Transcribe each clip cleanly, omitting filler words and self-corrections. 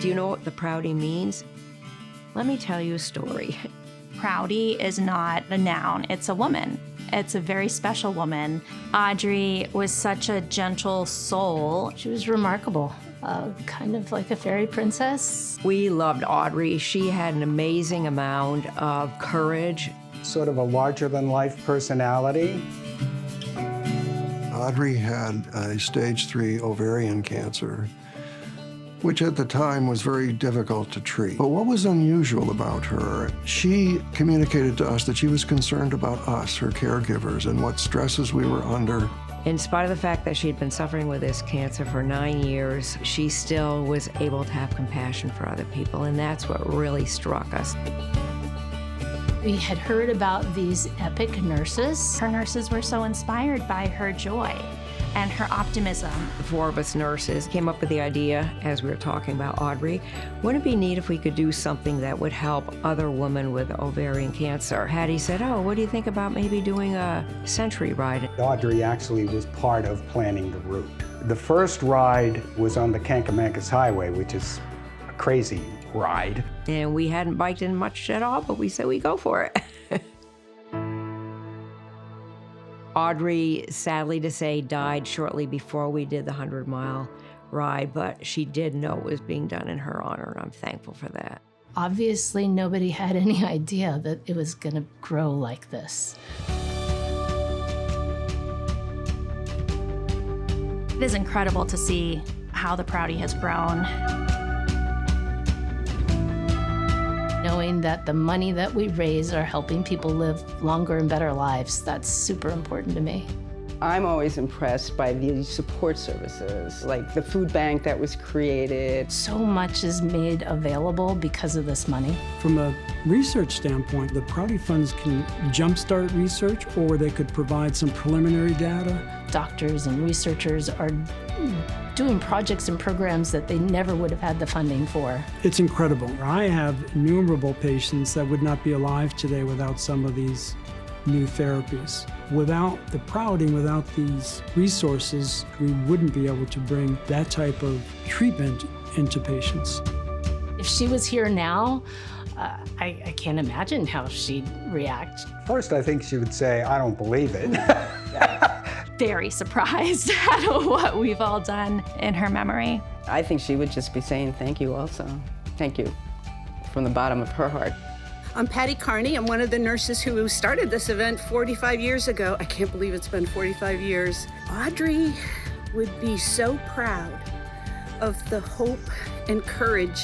Do you know what the Prouty means? Let me tell you a story. Prouty is not a noun, it's a woman. It's a very special woman. Audrey was such a gentle soul. She was remarkable, kind of like a fairy princess. We loved Audrey. She had an amazing amount of courage. Sort of a larger-than-life personality. Audrey had a stage 3 ovarian cancer, which at the time was very difficult to treat. But what was unusual about her, she communicated to us that she was concerned about us, her caregivers, and what stresses we were under. In spite of the fact that she'd been suffering with this cancer for 9 years, she still was able to have compassion for other people, and that's what really struck us. We had heard about these epic nurses. Her nurses were so inspired by her joy and her optimism. The 4 of us nurses came up with the idea, as we were talking about Audrey, wouldn't it be neat if we could do something that would help other women with ovarian cancer? Hattie said, oh, what do you think about maybe doing a century ride? Audrey actually was part of planning the route. The first ride was on the Kankamankas Highway, which is a crazy ride. And we hadn't biked in much at all, but we said we go for it. Audrey, sadly to say, died shortly before we did the 100-mile ride, but she did know it was being done in her honor, and I'm thankful for that. Obviously, nobody had any idea that it was going to grow like this. It is incredible to see how the Prouty has grown. Knowing that the money that we raise are helping people live longer and better lives, that's super important to me. I'm always impressed by the support services, like the food bank that was created. So much is made available because of this money. From a research standpoint, the Prouty funds can jumpstart research, or they could provide some preliminary data. Doctors and researchers are doing projects and programs that they never would have had the funding for. It's incredible. I have innumerable patients that would not be alive today without some of these new therapies. Without the Prouty, without these resources, we wouldn't be able to bring that type of treatment into patients. If she was here now, I can't imagine how she'd react. First, I think she would say, I don't believe it. Very surprised at what we've all done in her memory. I think she would just be saying thank you also. Thank you from the bottom of her heart. I'm Patty Carney. I'm one of the nurses who started this event 45 years ago. I can't believe it's been 45 years. Audrey would be so proud of the hope and courage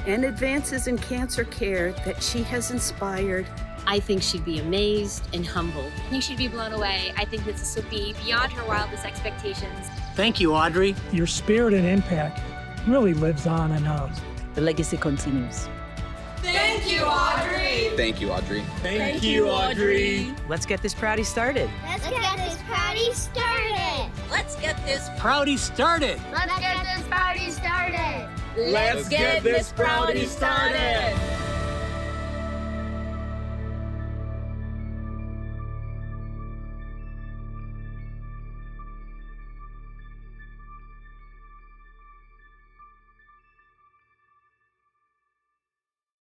and advances in cancer care that she has inspired. I think she'd be amazed and humbled. I think she'd be blown away. I think this would be beyond her wildest expectations. Thank you, Audrey. Your spirit and impact really lives on and on. The legacy continues. Thank you, Audrey. Thank you, Audrey. Thank you, Audrey. Let's get this Prouty started. Let's get this Prouty started. Let's get this Prouty started. Let's get this Prouty started. Let's get this Prouty started.